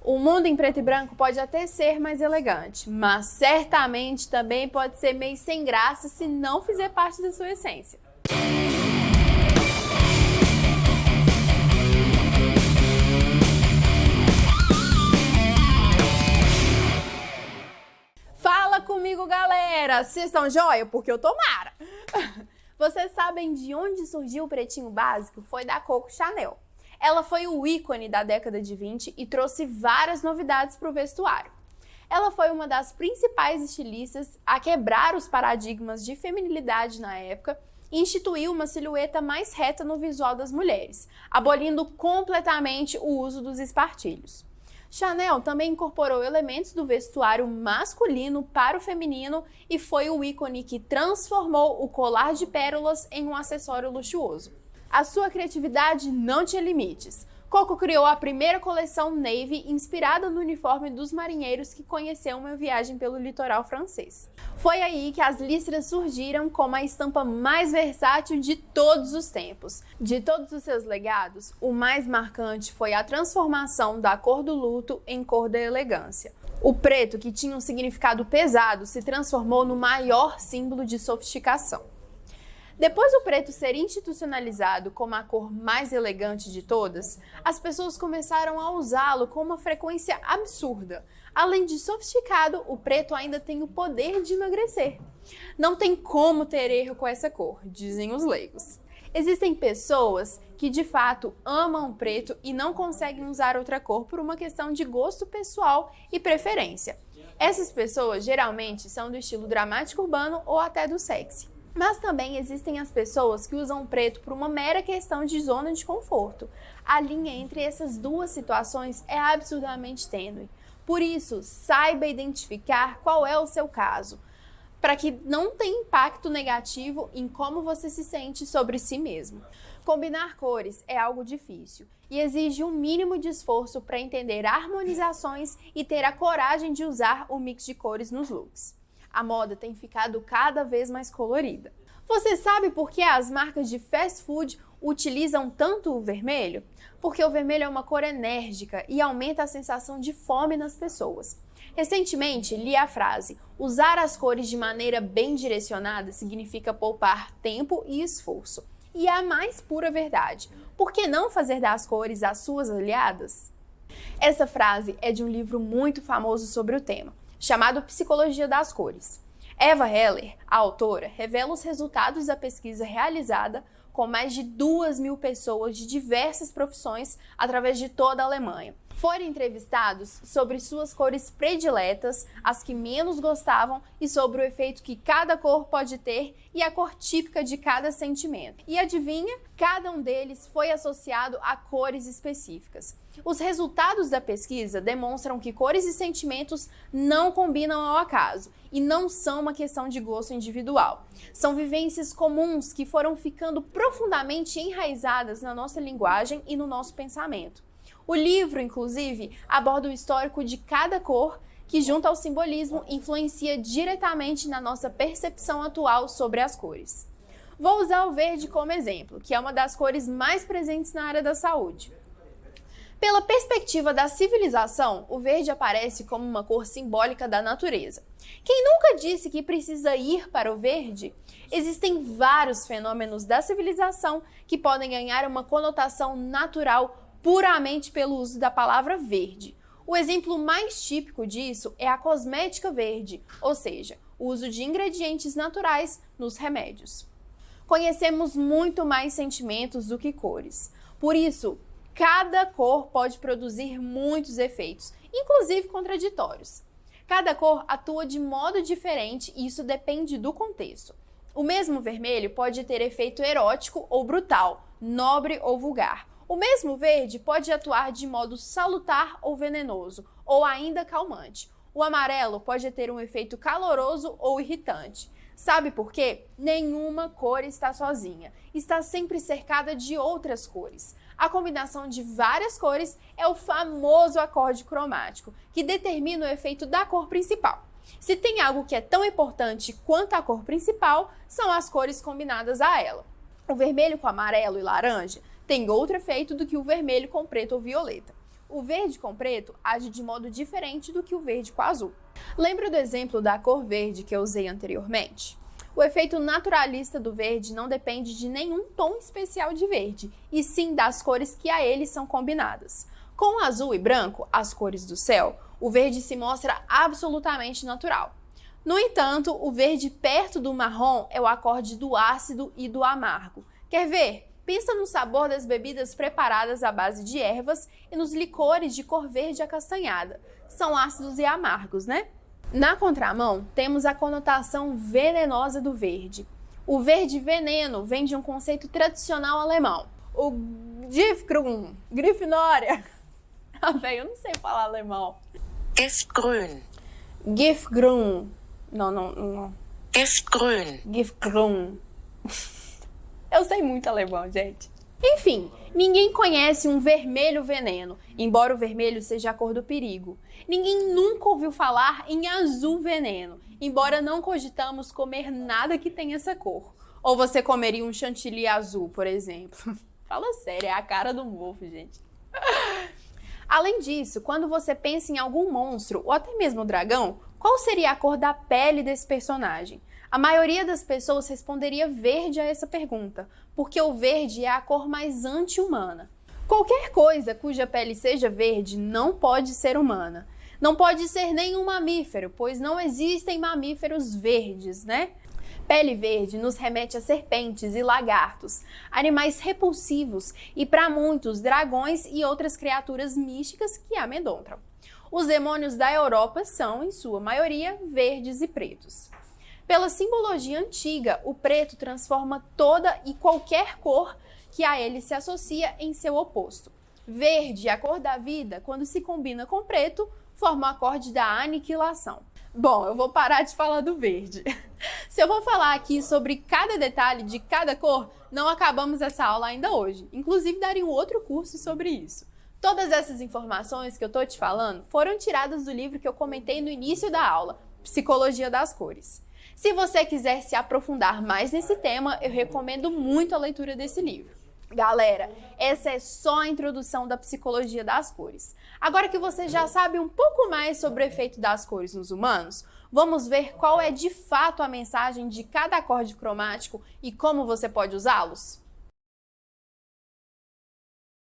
O mundo em preto e branco pode até ser mais elegante, mas certamente também pode ser meio sem graça se não fizer parte da sua essência. Fala comigo, galera! Vocês estão joia? Porque eu tô mara! Vocês sabem de onde surgiu o pretinho básico? Foi da Coco Chanel. Ela foi o ícone da década de 20 e trouxe várias novidades para o vestuário. Ela foi uma das principais estilistas a quebrar os paradigmas de feminilidade na época e instituiu uma silhueta mais reta no visual das mulheres, abolindo completamente o uso dos espartilhos. Chanel também incorporou elementos do vestuário masculino para o feminino e foi o ícone que transformou o colar de pérolas em um acessório luxuoso. A sua criatividade não tinha limites. Coco criou a primeira coleção Navy inspirada no uniforme dos marinheiros que conheceu uma viagem pelo litoral francês. Foi aí que as listras surgiram como a estampa mais versátil de todos os tempos. De todos os seus legados, o mais marcante foi a transformação da cor do luto em cor da elegância. O preto, que tinha um significado pesado, se transformou no maior símbolo de sofisticação. Depois do preto ser institucionalizado como a cor mais elegante de todas, as pessoas começaram a usá-lo com uma frequência absurda. Além de sofisticado, o preto ainda tem o poder de emagrecer. Não tem como ter erro com essa cor, dizem os leigos. Existem pessoas que de fato amam o preto e não conseguem usar outra cor por uma questão de gosto pessoal e preferência. Essas pessoas geralmente são do estilo dramático urbano ou até do sexy. Mas também existem as pessoas que usam o preto por uma mera questão de zona de conforto. A linha entre essas duas situações é absurdamente tênue. Por isso, saiba identificar qual é o seu caso, para que não tenha impacto negativo em como você se sente sobre si mesmo. Combinar cores é algo difícil e exige um mínimo de esforço para entender harmonizações e ter a coragem de usar o mix de cores nos looks. A moda tem ficado cada vez mais colorida. Você sabe por que as marcas de fast food utilizam tanto o vermelho? Porque o vermelho é uma cor enérgica e aumenta a sensação de fome nas pessoas. Recentemente, li a frase: usar as cores de maneira bem direcionada significa poupar tempo e esforço. E é a mais pura verdade. Por que não fazer das cores as suas aliadas? Essa frase é de um livro muito famoso sobre o tema, chamado Psicologia das Cores. Eva Heller, a autora, revela os resultados da pesquisa realizada com mais de 2.000 pessoas de diversas profissões através de toda a Alemanha. Foram entrevistados sobre suas cores prediletas, as que menos gostavam e sobre o efeito que cada cor pode ter e a cor típica de cada sentimento. E adivinha? Cada um deles foi associado a cores específicas. Os resultados da pesquisa demonstram que cores e sentimentos não combinam ao acaso e não são uma questão de gosto individual. São vivências comuns que foram ficando profundamente enraizadas na nossa linguagem e no nosso pensamento. O livro, inclusive, aborda o histórico de cada cor que, junto ao simbolismo, influencia diretamente na nossa percepção atual sobre as cores. Vou usar o verde como exemplo, que é uma das cores mais presentes na área da saúde. Pela perspectiva da civilização, o verde aparece como uma cor simbólica da natureza. Quem nunca disse que precisa ir para o verde? Existem vários fenômenos da civilização que podem ganhar uma conotação natural puramente pelo uso da palavra verde. O exemplo mais típico disso é a cosmética verde, ou seja, o uso de ingredientes naturais nos remédios. Conhecemos muito mais sentimentos do que cores. Por isso, cada cor pode produzir muitos efeitos, inclusive contraditórios. Cada cor atua de modo diferente e isso depende do contexto. O mesmo vermelho pode ter efeito erótico ou brutal, nobre ou vulgar. O mesmo verde pode atuar de modo salutar ou venenoso, ou ainda calmante. O amarelo pode ter um efeito caloroso ou irritante. Sabe por quê? Nenhuma cor está sozinha. Está sempre cercada de outras cores. A combinação de várias cores é o famoso acorde cromático, que determina o efeito da cor principal. Se tem algo que é tão importante quanto a cor principal, são as cores combinadas a ela. O vermelho com amarelo e laranja tem outro efeito do que o vermelho com preto ou violeta. o verde com preto age de modo diferente do que o verde com azul. Lembra do exemplo da cor verde que eu usei anteriormente? O efeito naturalista do verde não depende de nenhum tom especial de verde, e sim das cores que a ele são combinadas. Com azul e branco, as cores do céu, o verde se mostra absolutamente natural. No entanto, o verde perto do marrom é o acorde do ácido e do amargo. Quer ver? Pensa no sabor das bebidas preparadas à base de ervas e nos licores de cor verde acastanhada. São ácidos e amargos, né? Na contramão, temos a conotação venenosa do verde. O verde veneno vem de um conceito tradicional alemão. O Giftgrün, Grifinória. Ah, velho, eu não sei falar alemão. Giftgrün. Giftgrün. Não. Giftgrün. Giftgrün. Eu sei muito alemão, gente. Enfim, ninguém conhece um vermelho veneno, embora o vermelho seja a cor do perigo. Ninguém nunca ouviu falar em azul veneno, embora não cogitamos comer nada que tenha essa cor. Ou você comeria um chantilly azul, por exemplo. Fala sério, é a cara do mofo, gente. Além disso, quando você pensa em algum monstro, ou até mesmo dragão, qual seria a cor da pele desse personagem? A maioria das pessoas responderia verde a essa pergunta, porque o verde é a cor mais anti-humana. Qualquer coisa cuja pele seja verde não pode ser humana. Não pode ser nenhum mamífero, pois não existem mamíferos verdes, né? Pele verde nos remete a serpentes e lagartos, animais repulsivos e, para muitos, dragões e outras criaturas místicas que amedrontam. Os demônios da Europa são, em sua maioria, verdes e pretos. Pela simbologia antiga, o preto transforma toda e qualquer cor que a ele se associa em seu oposto. Verde, a cor da vida, quando se combina com preto, forma o acorde da aniquilação. Bom, eu vou parar de falar do verde. Se eu vou falar aqui sobre cada detalhe de cada cor, não acabamos essa aula ainda hoje. Inclusive, daria um outro curso sobre isso. Todas essas informações que eu tô te falando foram tiradas do livro que eu comentei no início da aula, Psicologia das Cores. Se você quiser se aprofundar mais nesse tema, eu recomendo muito a leitura desse livro. Galera, essa é só a introdução da psicologia das cores. Agora que você já sabe um pouco mais sobre o efeito das cores nos humanos, vamos ver qual é de fato a mensagem de cada acorde cromático e como você pode usá-los?